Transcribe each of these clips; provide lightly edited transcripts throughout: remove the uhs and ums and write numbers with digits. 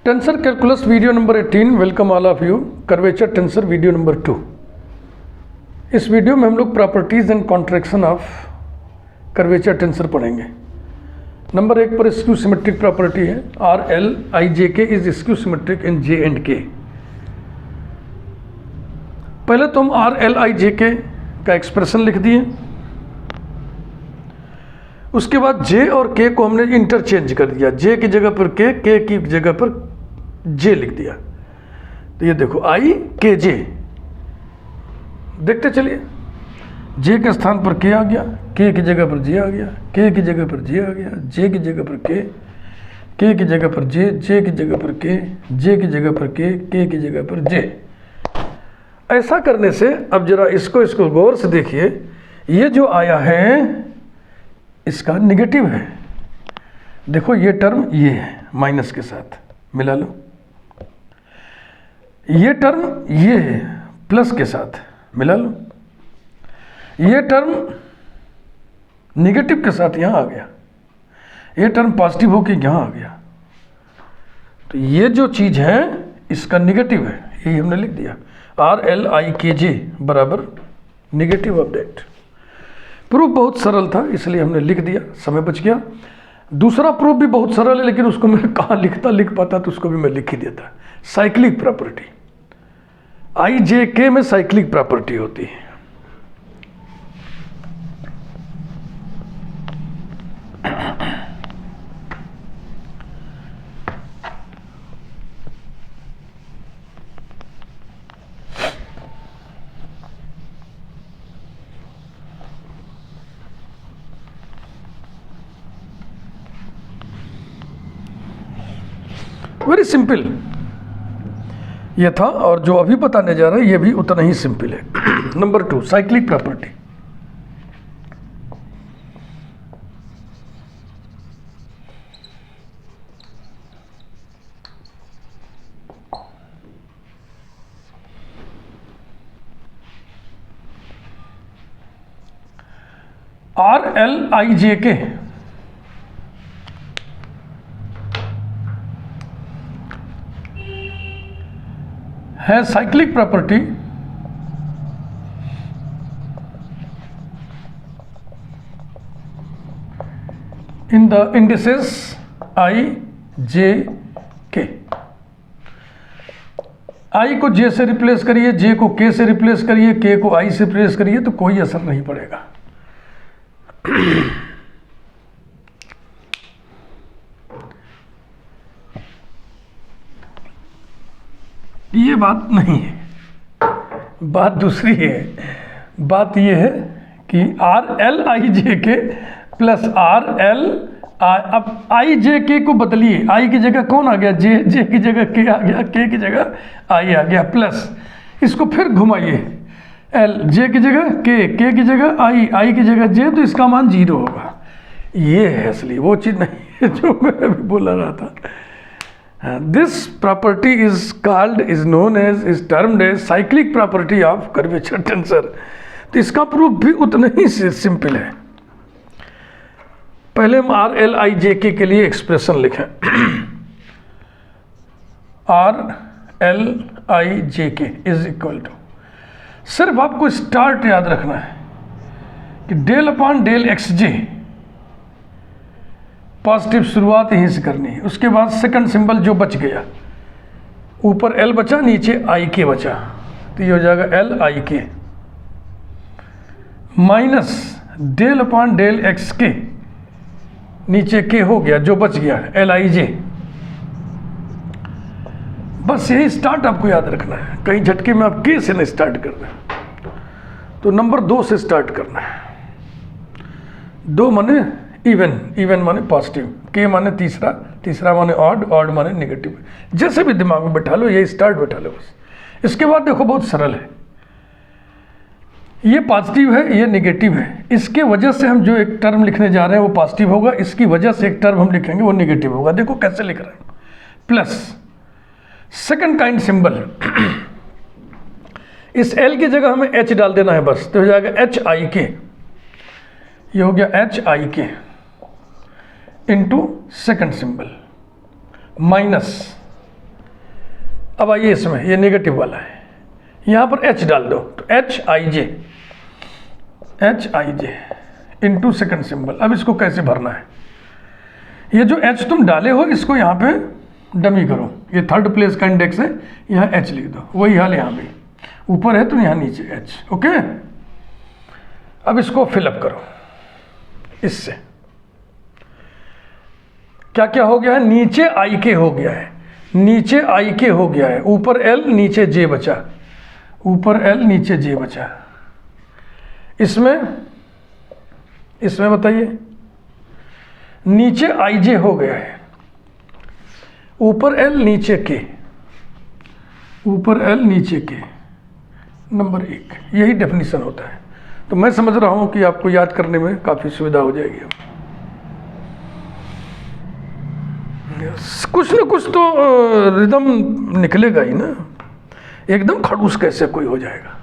Tensor calculus video number 18. Welcome all of you. Curvature tensor video number 2. इस video में हम लोग properties and contraction of curvature tensor पढ़ेंगे। Number 1 पर skew symmetric property है are L I J के is skew symmetric in J and के। पहले तो हम आर एल आई जे के का एक्सप्रेशन लिख दिए, उसके बाद जे और के को हमने इंटरचेंज कर दिया, जे की जगह पर के की जगह पर जे लिख दिया। तो ये देखो आई के जे, देखते चलिए, जे के स्थान पर के आ गया, के की जगह पर जे आ गया, के की जगह पर जे आ गया, जे की जगह पर के की जगह पर जे की जगह पर के, जे की जगह पर के की जगह पर जे। ऐसा करने से अब जरा इसको गौर से देखिए, ये जो आया है इसका निगेटिव है। देखो ये टर्म ये है माइनस के साथ, मिला लो। ये टर्म ये है प्लस के साथ, मिला लो। ये टर्म निगेटिव के साथ यहां आ गया, ये टर्म पॉजिटिव होकर यहां आ गया। तो ये जो चीज है इसका निगेटिव है, यही हमने लिख दिया आर एल आई के जे बराबर निगेटिव ऑफ दैट। प्रूफ बहुत सरल था इसलिए हमने लिख दिया, समय बच गया। दूसरा प्रूफ भी बहुत सरल है लेकिन उसको मैं कहाँ लिख पाता तो उसको भी मैं लिख ही देता। साइक्लिक प्रॉपर्टी, आई जे के में साइक्लिक प्रॉपर्टी होती है। वेरी सिंपल ये था, और जो अभी बताने जा रहा है ये भी उतना ही सिंपल है। Number 2 cyclic property. R L I J K है cyclic property in the indices I J K. I को जे से रिप्लेस करिए, जे को के से रिप्लेस करिए, के को आई से रिप्लेस करिए तो कोई असर नहीं पड़ेगा। ये बात नहीं है, बात दूसरी है। बात ये है कि are L I J K plus R L, अब आई जे के को बदलिए, आई की जगह कौन आ गया, जे की जगह के आ गया, के की जगह आई आ गया, प्लस इसको फिर घुमाइए, एल जे की जगह के की जगह आई की जगह जे, तो इसका मान 0 होगा। ये है असली, वो चीज़ नहीं है जो मैं अभी बोला रहा था। This property is termed as cyclic property of curvature tensor। तो इसका प्रूफ भी उतना ही सिंपल है। पहले हम आर एल आई जे के लिए एक्सप्रेशन लिखें। आर एल आई जे के इज इक्वल टू, सिर्फ आपको स्टार्ट याद रखना है कि डेल अपॉन डेल एक्स जे, पॉजिटिव शुरुआत यहीं से करनी है। उसके बाद सेकंड सिंबल जो बच गया, ऊपर एल बचा नीचे आई के बचा, तो ये हो जाएगा L I K minus del upon del X K, नीचे के हो गया जो बच गया एल आई जे। बस यही स्टार्ट आपको याद रखना है, कहीं झटके में आप के से नहीं स्टार्ट करना है। तो नंबर 2 से स्टार्ट करना है। 2 माने इवन माने पॉजिटिव, के माने तीसरा माने ऑड माने निगेटिव। जैसे भी दिमाग में बैठा लो, यही स्टार्ट बैठा लो बस। इसके बाद देखो बहुत सरल है, ये पॉजिटिव है ये निगेटिव है, इसके वजह से हम जो एक टर्म लिखने जा रहे हैं वो पॉजिटिव होगा, इसकी वजह से एक टर्म हम लिखेंगे वो निगेटिव होगा। देखो कैसे लिख रहे हैं, प्लस सेकंड काइंड सिंबल, इस एल की जगह हमें एच डाल देना है बस, तो हो जाएगा एच आई के, ये हो गया एच आई के इंटू सेकंड सिंबल माइनस अब आइए इसमें, ये नेगेटिव वाला है, यहाँ पर h डाल दो तो H I J into second symbol. अब इसको कैसे भरना है, ये जो h तुम डाले हो इसको यहाँ पे डमी करो, ये थर्ड प्लेस का इंडेक्स है, यहाँ h लिख दो। वही हाल यहाँ भी, ऊपर है तो यहाँ नीचे h। ओके, अब इसको फिलअप करो इससे। क्या क्या हो गया है, नीचे आई के हो गया है, नीचे आई के हो गया है, ऊपर l नीचे j बचा, ऊपर l नीचे j बचा। इसमें बताइए, नीचे आई जे हो गया है, ऊपर l नीचे k, ऊपर l नीचे k। नंबर 1, यही डेफिनेशन होता है। तो मैं समझ रहा हूं कि आपको याद करने में काफ़ी सुविधा हो जाएगी। अब कुछ ना कुछ तो रिदम निकलेगा ही ना, एकदम खड़ूस कैसे कोई हो जाएगा।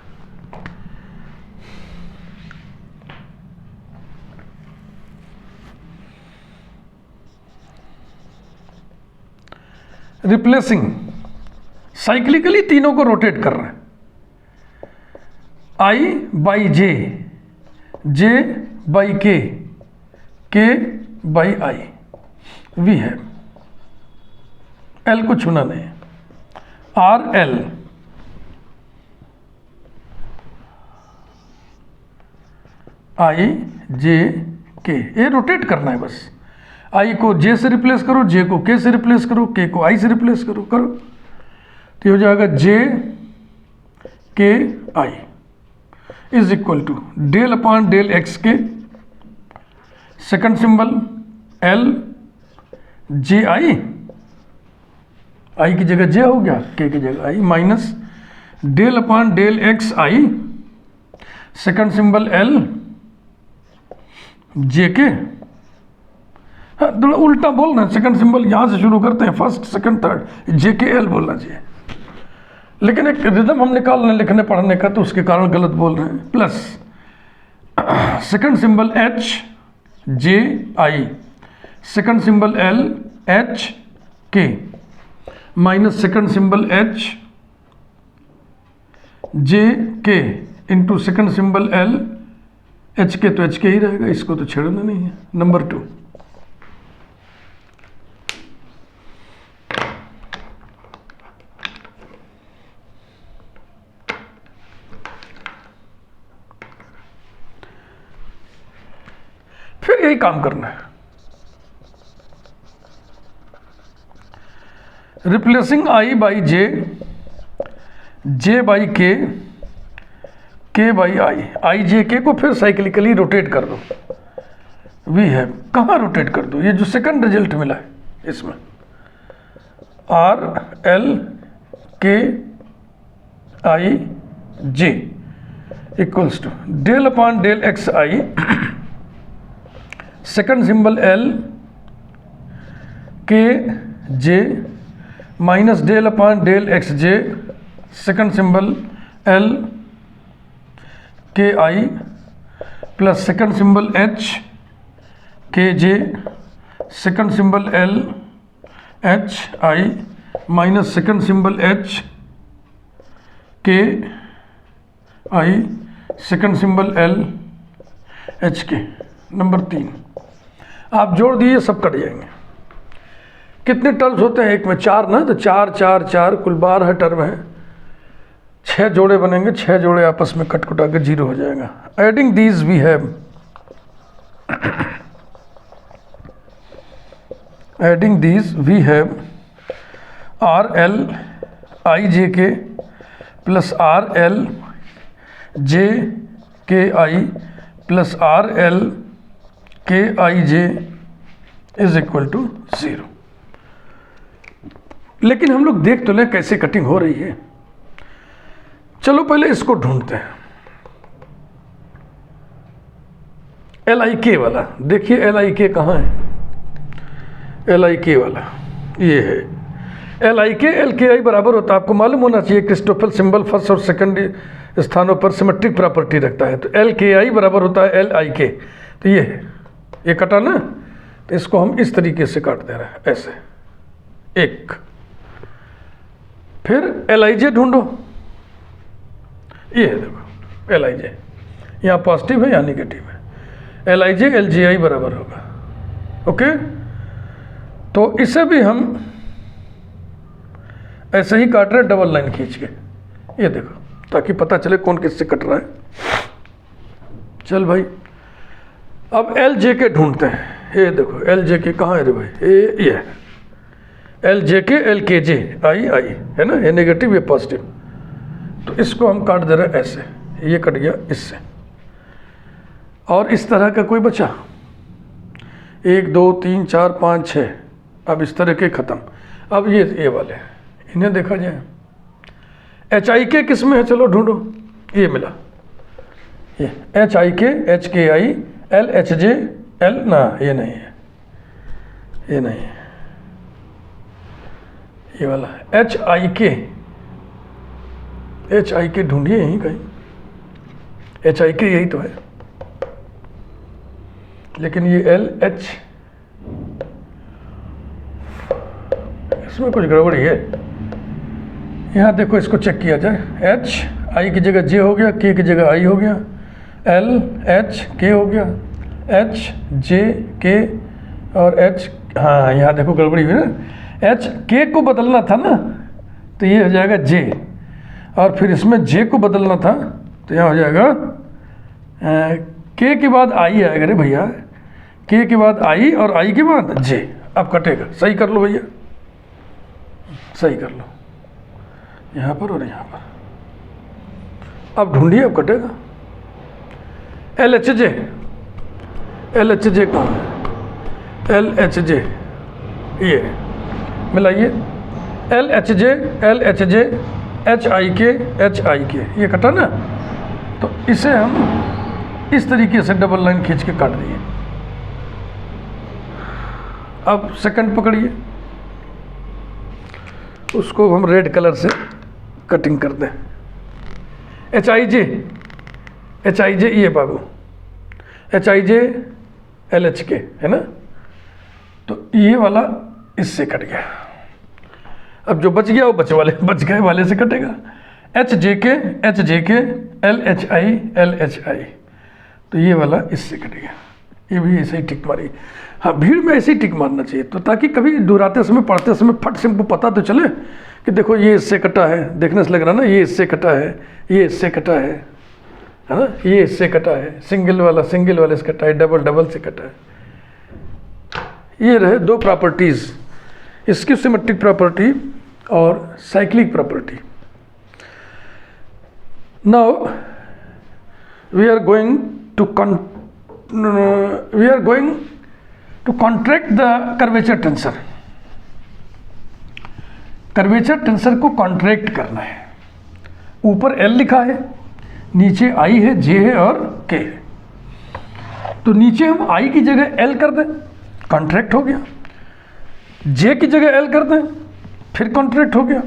रिप्लेसिंग, साइक्लिकली तीनों को रोटेट कर रहे हैं, आई बाई जे, जे बाई के बाई आई, वी है, एल को छूना नहीं, आर एल, आई जे के, ये रोटेट करना है बस। आई को जे से रिप्लेस करो, जे को के से रिप्लेस करो, के को आई से रिप्लेस करो, तो हो जाएगा J K I is equal to del upon del X K, second symbol L J I, I की जगह जे हो गया, के की जगह I, minus del upon del X I, second symbol L J K. हाँ, थोड़ा उल्टा बोलना है, सेकंड सिंबल यहाँ से शुरू करते हैं, फर्स्ट सेकंड थर्ड, जे के एल बोलना चाहिए, लेकिन एक रिदम हम निकालने लिखने पढ़ने का, तो उसके कारण गलत बोल रहे हैं। Plus second symbol H J I, second symbol L H K, minus second symbol H J K into second symbol L H K, तो एच के ही रहेगा, इसको तो छेड़ना नहीं है। नंबर 2, फिर यही काम करना है, replacing I by J, J by के बाई आई जे के को फिर साइक्लिकली रोटेट कर दो। वी है, कहाँ रोटेट कर दो, ये जो सेकंड रिजल्ट मिला है इसमें, R L K I J equals to del upon del X I, second symbol L K J, minus del upon del X J, second symbol L K I, plus second symbol H K J, second symbol L H I, minus second symbol H K I, second symbol L H K. Number 3, आप जोड़ दिए, सब cut जाएंगे। कितने terms होते हैं एक में, 4 ना, तो 4 4 4 कुल 12 टर्म है, 6 जोड़े बनेंगे, 6 जोड़े आपस में कट कुटा के 0 हो जाएगा। Adding these we have, adding these we have R L I J K plus R L J K I plus are L K I J is equal to 0। लेकिन हम लोग देख तो लें कैसे कटिंग हो रही है। चलो पहले इसको ढूंढते हैं, एल आई के वाला। देखिए एल आई के कहाँ है, एल आई के वाला ये है। L I K L K आई बराबर होता है, आपको मालूम होना चाहिए, क्रिस्टोफल सिंबल फर्स्ट और सेकंड स्थानों पर सिमेट्रिक प्रॉपर्टी रखता है। तो एल के आई बराबर होता है एल आई के। तो ये है, ये कटा ना, तो इसको हम इस तरीके से काट दे रहे हैं, ऐसे एक फिर LIJ ढूंढो, ये है देखो LIJ, यहाँ पॉजिटिव है यहाँ निगेटिव है, LIJ LGI बराबर होगा। ओके, तो इसे भी हम ऐसे ही काट रहे डबल लाइन खींच के, ये देखो, ताकि पता चले कौन किससे कट रहा है। चल भाई, अब LJK ढूंढते हैं। ये देखो LJK कहाँ है रे भाई, ये है LJK LKJ I है ना, ये नेगेटिव ये पॉजिटिव, तो इसको हम काट दे रहे हैं ऐसे, ये कट गया इससे। और इस तरह का कोई बचा, 1 2 3 4 5 6, अब इस तरह के ख़त्म। अब ये वाले इन्हें देखा जाए, HIK किस में है, चलो ढूंढो, ये मिला, ये HIK HKI LHJ L, ना ये नहीं है, ये नहीं है, ये वाला HIK ढूंढिए यहीं कहीं, HIK यही तो है, लेकिन ये LH, इसमें कुछ गड़बड़ी है। यहाँ देखो, इसको चेक किया जाए, HI की जगह J हो गया, K की जगह I हो गया, LHK हो गया, HJK और H, हाँ यहाँ देखो गड़बड़ी हुई ना, HK को बदलना था ना, तो ये हो जाएगा J, और फिर इसमें J को बदलना था, तो यहाँ हो जाएगा K के बाद I आएगा रे भैया, K के बाद I और I के बाद J। अब कटेगा, सही कर लो भैया, सही कर लो, यहाँ पर और यहाँ पर। अब ढूंढिए, अब कटेगा। LHJ कहाँ है, LHJ ये मिलाइए, LHJ HIK ये कटा ना, तो इसे हम इस तरीके से डबल लाइन खींच के काट दिए। अब सेकंड पकड़िए, उसको हम रेड कलर से कटिंग कर दें। HIJ ये बाबू, HIJ LHK है ना, तो ये वाला इससे कट गया। अब जो बच गया वो बच गए वाले से कटेगा। HJK LHI, तो ये वाला इससे कट गया, ये भी ऐसे ही टिक मारी। हाँ, भीड़ में ऐसे ही टिक मारना चाहिए, तो ताकि कभी दोहराते समय पढ़ते समय फट से हमको पता तो चले कि देखो ये इससे कटा है, देखने से लग रहा ना ये इससे कटा है, ये इससे कटा है ना, ये इससे कटा है, सिंगल वाले से कटा है, डबल से कटा है। ये रहे दो प्रॉपर्टीज़, इसकी सिमेट्रिक प्रॉपर्टी और cyclic property. Now we are going to contract the curvature tensor. Curvature tensor को कॉन्ट्रैक्ट करना है। ऊपर L लिखा है, नीचे I है, J है और K है, तो नीचे हम I की जगह L कर दें, कॉन्ट्रैक्ट हो गया। J की जगह L कर दें, फिर कॉन्ट्रैक्ट हो गया।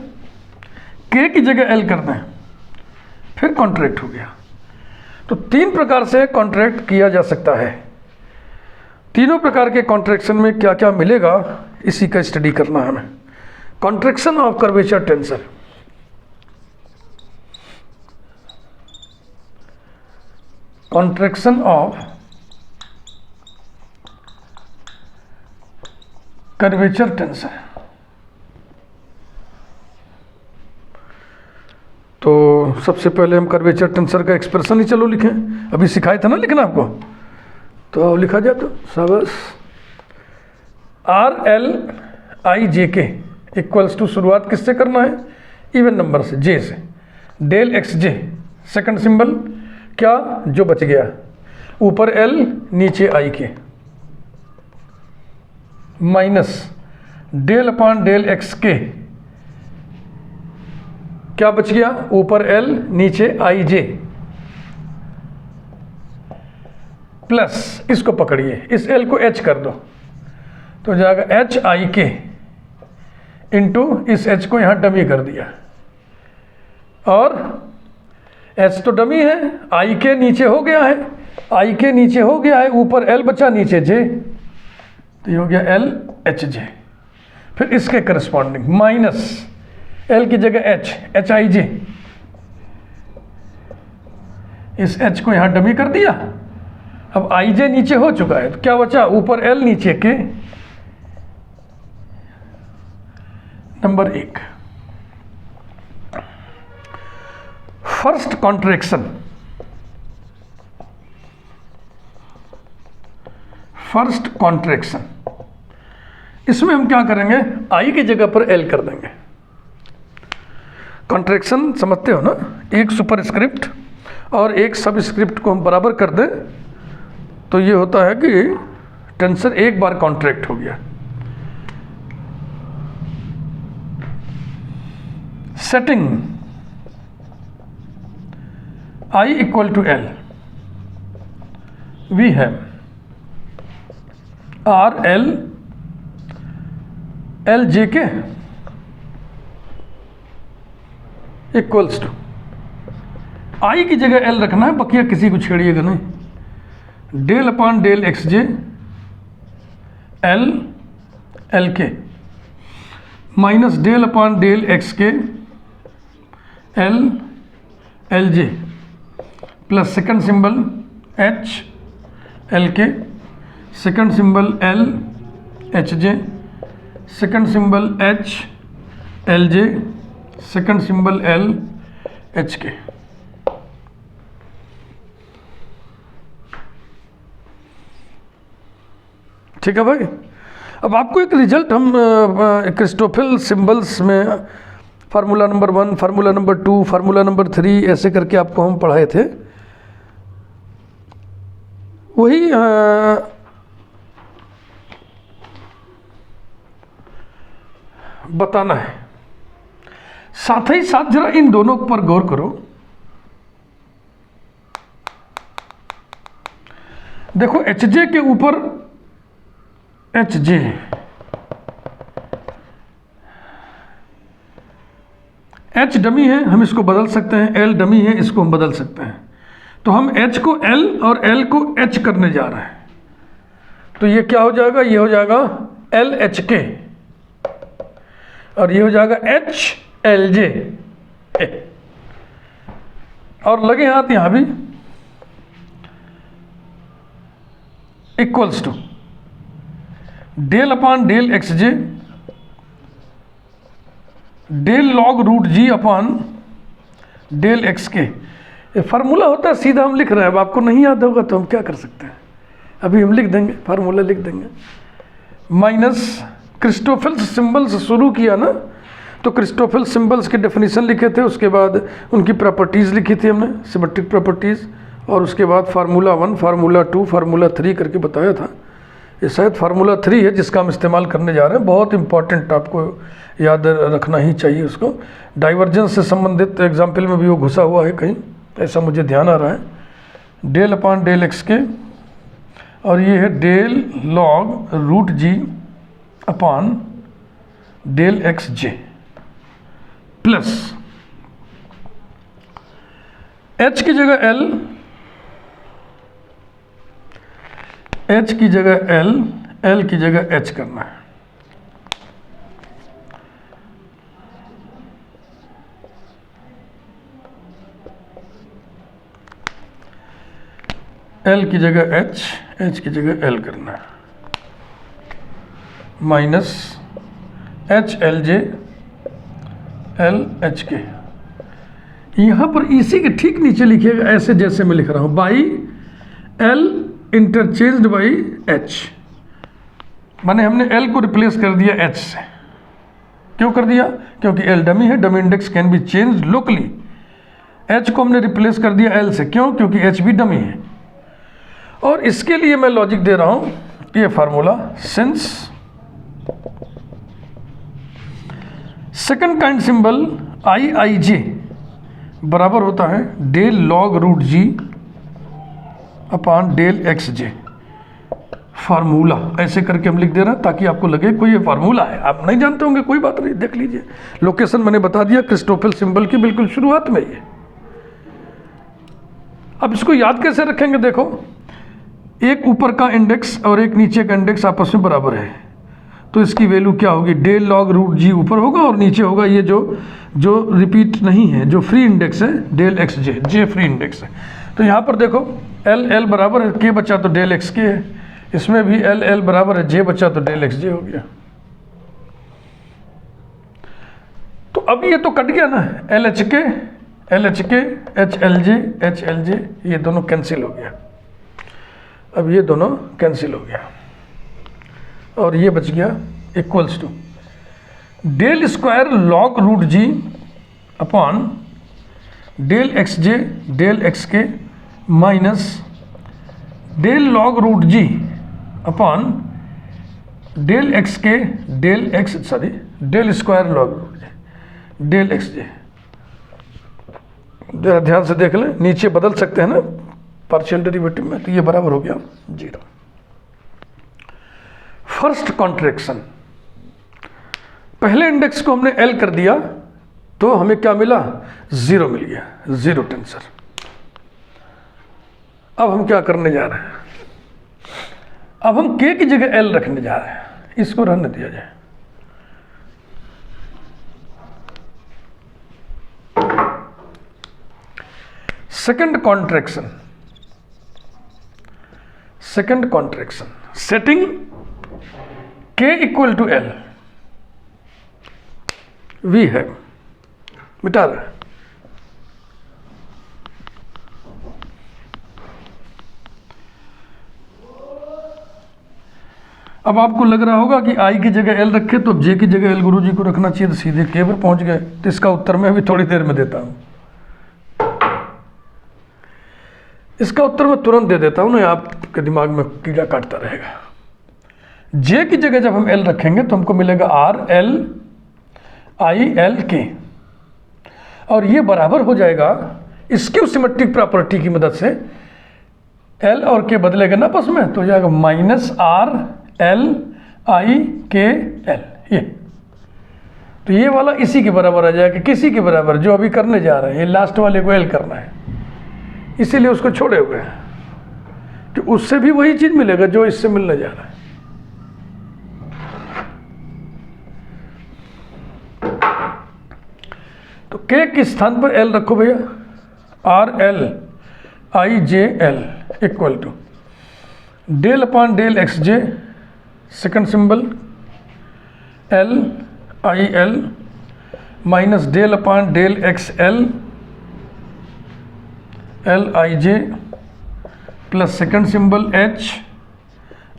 K की जगह L कर दें, फिर कॉन्ट्रैक्ट हो गया। तो तीन प्रकार से कॉन्ट्रैक्ट किया जा सकता है। तीनों प्रकार के कॉन्ट्रैक्शन में क्या क्या मिलेगा, इसी का स्टडी करना है हमें। Contraction of curvature tensor, contraction of curvature tensor. तो सबसे पहले हम कर्वेचर टेंसर का एक्सप्रेशन ही चलो लिखें, अभी सिखाया था ना लिखना आपको, तो अब लिखा जाए तो सबस RLIJK इक्वल्स टू, शुरुआत किससे करना है, इवन नंबर से, J से, डेल XJ, सेकंड सिंबल क्या, जो बच गया, ऊपर L नीचे IK, minus del upon del XK, क्या बच गया, ऊपर L नीचे IJ, प्लस इसको पकड़िए, इस L को H कर दो, तो हो जाएगा HIK इंटू इस H को यहाँ डमी कर दिया, और H तो डमी है, IK नीचे हो गया है, IK नीचे हो गया है, ऊपर L बचा, नीचे J, तो ये हो गया LHJ। फिर इसके करस्पॉन्डिंग माइनस एल की जगह एच, एच आई जे, इस एच को यहां डमी कर दिया। अब आई जे नीचे हो चुका है तो क्या बचा, ऊपर एल नीचे के। Number 1, first contraction, first contraction, इसमें हम क्या करेंगे, आई की जगह पर एल कर देंगे। कॉन्ट्रैक्शन समझते हो ना, एक सुपरस्क्रिप्ट और एक सबस्क्रिप्ट को हम बराबर कर दें तो ये होता है कि टेंसर एक बार कॉन्ट्रैक्ट हो गया। Setting I equal to L, we have R L L J K equals to, I की जगह एल रखना है, बकिया किसी को छेड़िएगा नहीं। Del upon del X J L L K minus del upon del X K L L J plus second symbol H L K, second symbol L H J, second symbol H L J, second symbol L H K. ठीक है भाई। अब आपको एक result हम Christoffel symbols में formula number 1, formula number 2, formula number 3 ऐसे करके आपको हम पढ़ाए थे, वही बताना है। साथ ही साथ जरा इन दोनों पर गौर करो। देखो एच जे के ऊपर एच जे, एच डमी है, हम इसको बदल सकते हैं, एल डमी है, इसको हम बदल सकते हैं। तो हम एच को एल और एल को एच करने जा रहे हैं, तो ये क्या हो जाएगा, ये हो जाएगा एल एच के और ये हो जाएगा एच एल जे, और लगे हाथ यहां भी equals to del upon del X J del log root G upon del X K. ये फार्मूला होता है, सीधा हम लिख रहे हैं। अब आपको नहीं याद होगा तो हम क्या कर सकते हैं, अभी हम लिख देंगे, फार्मूला लिख देंगे। माइनस क्रिस्टोफल सिंबल से शुरू किया ना, तो क्रिस्टोफल सिंबल्स के डेफिनेशन लिखे थे, उसके बाद उनकी प्रॉपर्टीज़ लिखी थी हमने, सिमेट्रिक प्रॉपर्टीज़, और उसके बाद फार्मूला 1, फार्मूला 2, फार्मूला 3 करके बताया था। ये शायद फार्मूला 3 है जिसका हम इस्तेमाल करने जा रहे हैं। बहुत इंपॉर्टेंट, आपको याद रखना ही चाहिए उसको। डाइवर्जेंस से संबंधित एग्जाम्पल में भी वो घुसा हुआ है कहीं, ऐसा मुझे ध्यान आ रहा है। डेल अपॉन डेल एक्स के, और ये है del log root G upon del X जे प्लस एच की जगह एल, एच की जगह एल, एल की जगह एच करना है। एल की जगह एच, एच की जगह एल करना है। Minus H L J L H के। यहाँ पर इसी के ठीक नीचे लिखिएगा ऐसे जैसे मैं लिख रहा हूँ, by L interchanged by H, माने हमने एल को रिप्लेस कर दिया एच से। क्यों कर दिया, क्योंकि एल डमी है, dummy index can be change locally. H को हमने रिप्लेस कर दिया एल से, क्यों, क्योंकि एच भी डमी है। और इसके लिए मैं लॉजिक दे रहा हूँ, ये formula, since second kind symbol I I J बराबर होता है del log root G upon del X J. Formula ऐसे करके हम लिख दे रहे हैं ताकि आपको लगे कोई ये फार्मूला है। आप नहीं जानते होंगे, कोई बात नहीं, देख लीजिए, लोकेशन मैंने बता दिया क्रिस्टोफल सिंबल की बिल्कुल शुरुआत में ये। अब इसको याद कैसे रखेंगे, देखो एक ऊपर का इंडेक्स और एक नीचे का इंडेक्स आपस में बराबर है, तो इसकी वैल्यू क्या होगी, डेल लॉग रूट जी ऊपर होगा और नीचे होगा ये जो रिपीट नहीं है, जो फ्री इंडेक्स है, डेल एक्स जे, जे फ्री इंडेक्स है। तो यहाँ पर देखो एल एल बराबर है के बचा तो डेल एक्स के है, इसमें भी एल एल बराबर है जे बचा तो डेल एक्स जे हो गया। तो अब ये तो कट गया ना, एल एच के एच एल जे ये दोनों कैंसिल हो गया। अब ये दोनों कैंसिल हो गया और ये बच गया equals to del square log root G upon del X J del X K minus del log root G upon del X K del square log root G del X J. जरा ध्यान से देख लें, नीचे बदल सकते हैं ना पार्शियल डेरिवेटिव में, तो ये बराबर हो गया 0। फर्स्ट कॉन्ट्रैक्शन, पहले इंडेक्स को हमने L कर दिया तो हमें क्या मिला, 0 मिल गया, 0 टेंसर। अब हम क्या करने जा रहे हैं, अब हम K की जगह L रखने जा रहे हैं, इसको रहने दिया जाए। Second contraction, setting K equal to L, वी है मिटा रहे हैं। अब आपको लग रहा होगा कि I की जगह L रखे तो J की जगह L गुरुजी को रखना चाहिए, तो सीधे K पर पहुंच गए। तो इसका उत्तर मैं अभी थोड़ी देर में देता हूं, इसका उत्तर मैं तुरंत दे देता हूं ना, आपके दिमाग में कीड़ा काटता रहेगा। J की जगह जब हम L रखेंगे तो हमको मिलेगा R L I L K, और ये बराबर हो जाएगा स्क्यू सिमेट्रिक प्रॉपर्टी की मदद से, L और K बदलेगा ना आपस में, तो हो जाएगा minus R L I K L। ये तो ये वाला इसी के बराबर आ जाएगा, किसी के बराबर जो अभी करने जा रहे हैं, ये लास्ट वाले को L करना है, इसीलिए उसको छोड़े हुए हैं कि उससे भी वही चीज मिलेगा जो इससे मिलने जा रहा है। तो K के स्थान पर L रखो भैया, R L I J L equal to del upon del X J, second symbol L I L minus del upon del X L L I J plus second symbol H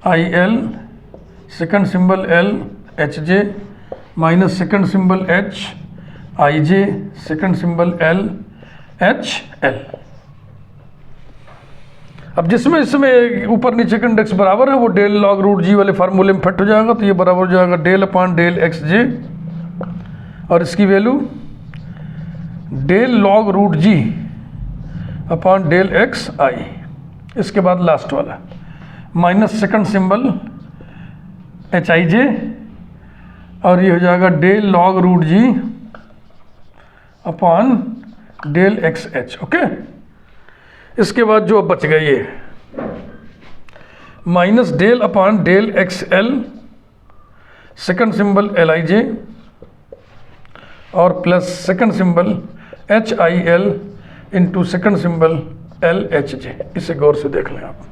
I L, second symbol L H J minus second symbol H I J, second symbol L H L। अब जिसमें इसमें ऊपर नीचे का index बराबर है वो del log root जी वाले फार्मूले में फिट हो जाएगा, तो ये बराबर हो जाएगा del upon del X J, और इसकी value del log root G upon del X I. इसके बाद लास्ट वाला minus second symbol H I J, और ये हो जाएगा del log root G upon del X H. Okay, इसके बाद जो बच गया ये minus del upon del X L, second symbol L I J, और plus second symbol H I L into second symbol L H जे। इसे गौर से देख लें आप।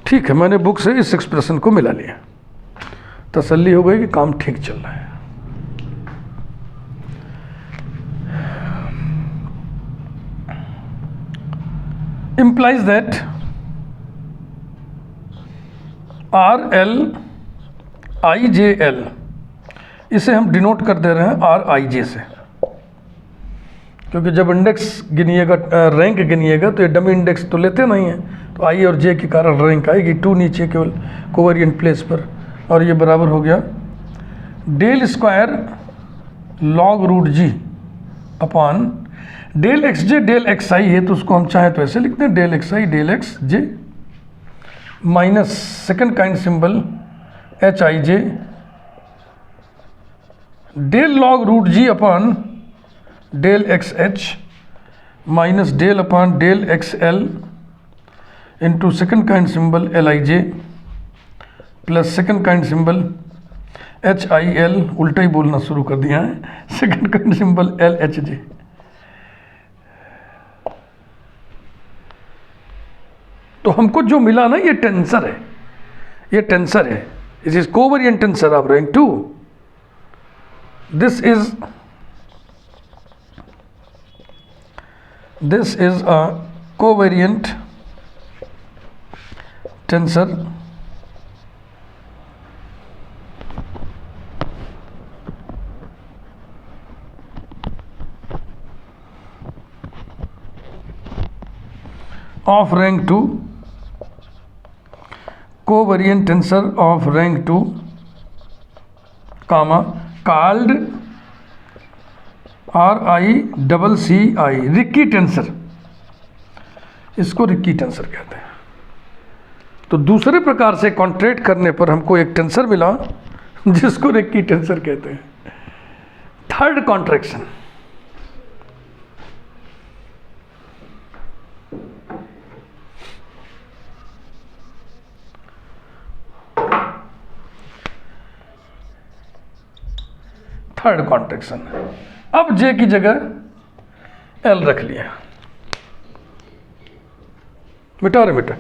ठीक है, मैंने बुक से इस एक्सप्रेशन को मिला लिया, तसल्ली हो गई कि काम ठीक चल रहा है। implies that R L I J L, इसे हम डिनोट कर दे रहे हैं R I J से, क्योंकि जब इंडेक्स गिनिएगा, रैंक गिनिएगा, तो ये डमी इंडेक्स तो लेते नहीं हैं, तो आई और जे के कारण रैंक आएगी 2 नीचे केवल कोवेरिएंट प्लेस पर, और ये बराबर हो गया del square log root G upon del X J del X I है, तो उसको हम चाहें तो ऐसे लिखते हैं, del X I del X J minus second kind symbol H I J del log root G upon del X H minus del upon del X L into second kind symbol L I J plus second kind symbol H I L, उल्टा ही बोलना शुरू कर दिया है, second kind symbol L H जे। तो हमको जो मिला ना, ये टेंसर है, ये टेंसर है, it is covariant tensor of rank 2। this is a covariant tensor of rank 2, covariant tensor of rank 2 comma called RICCI Ricci tensor, इसको रिक्की टेंसर कहते हैं। तो दूसरे प्रकार से कॉन्ट्रैक्ट करने पर हमको एक टेंसर मिला जिसको रिक्की टेंसर कहते हैं। Third contraction, third contraction. अब जे की जगह एल रख लिया, मिटा रे मिटा।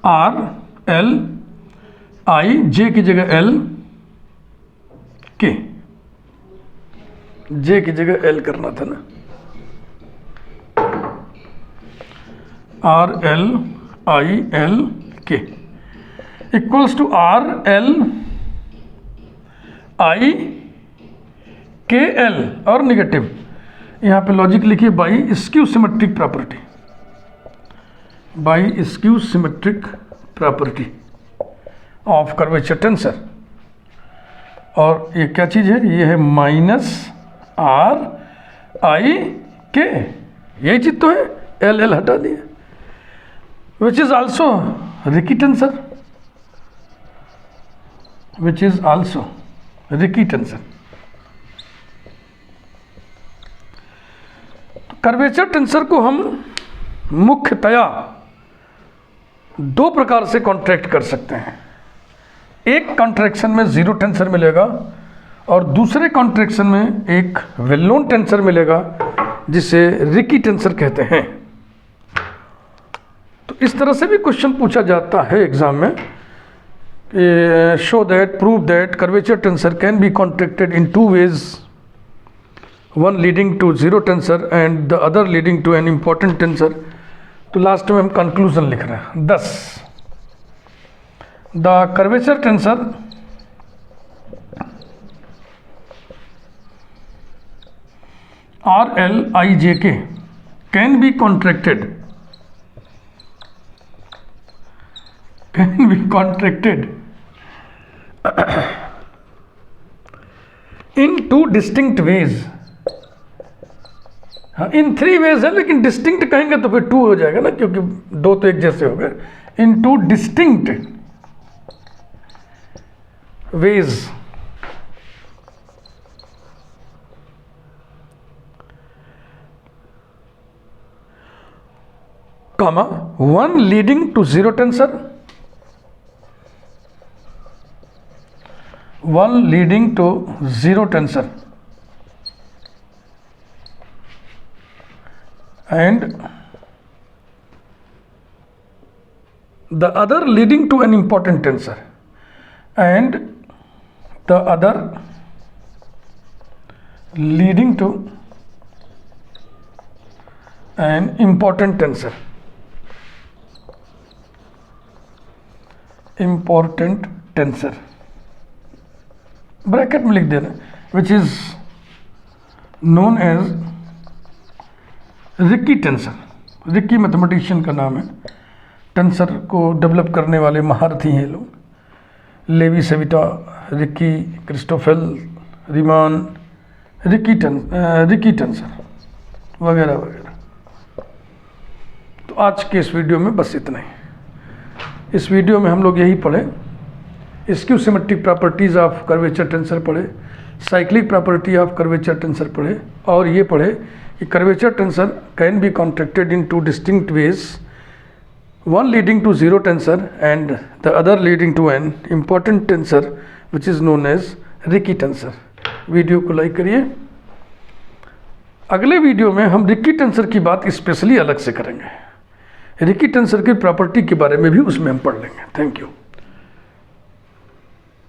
आर एल आई जे की जगह एल के, जे की जगह एल करना था ना, R L I L K equals to R L I K L और निगेटिव, यहाँ पे लॉजिक लिखिए by skew symmetric property, by skew symmetric property of curvature tensor. और ये क्या चीज़ है, ये है माइनस आर आई के, यही चीज तो है, एल एल हटा दिया, which is also Ricci tensor, which is also Ricci tensor. Curvature tensor को हम मुख्यतया दो प्रकार से कॉन्ट्रैक्ट कर सकते हैं। एक कॉन्ट्रैक्शन में जीरो टेंसर मिलेगा और दूसरे कॉन्ट्रैक्शन में एक वेल नोन टेंसर मिलेगा जिसे रिक्की टेंसर कहते हैं। तो इस तरह से भी क्वेश्चन पूछा जाता है एग्जाम में, show that, prove that curvature tensor can be contracted in two ways, one leading to zero tensor and the other leading to an important tensor. तो लास्ट में हम कंक्लूजन लिख रहे हैं 10। The curvature tensor R L I J K can be contracted in two distinct ways. हाँ, in 3 veg है, लेकिन distinct कहेंगे तो फिर 2 हो जाएगा ना, क्योंकि 2 तो एक जैसे हो गए। In 2 distinct ways comma, one leading to zero tensor, one leading to zero tensor, and the other leading to an important tensor, and the other leading to an important tensor, important tensor bracket में लिख देना, which is known as Ricci tensor. Ricci mathematician का नाम है, tensor को develop करने वाले महारथी हैं लोग, Levi Civita, Ricci, Christoffel, Riemann, Ricci tensor वगैरह वगैरह। तो आज के इस वीडियो में बस इतना ही। इस वीडियो में हम लोग यही पढ़े, skew symmetric properties of curvature tensor पढ़े, cyclic property of curvature tensor पढ़े, और ये पढ़े कि curvature tensor can be contracted in two distinct ways, one leading to zero tensor and the other leading to an important tensor which is known as Ricci tensor। Video को like करिए। अगले video में हम Ricky tensor की बात specially अलग से करेंगे, रिकी टेंसर की प्रॉपर्टी के बारे में भी उसमें हम पढ़ लेंगे। Thank you.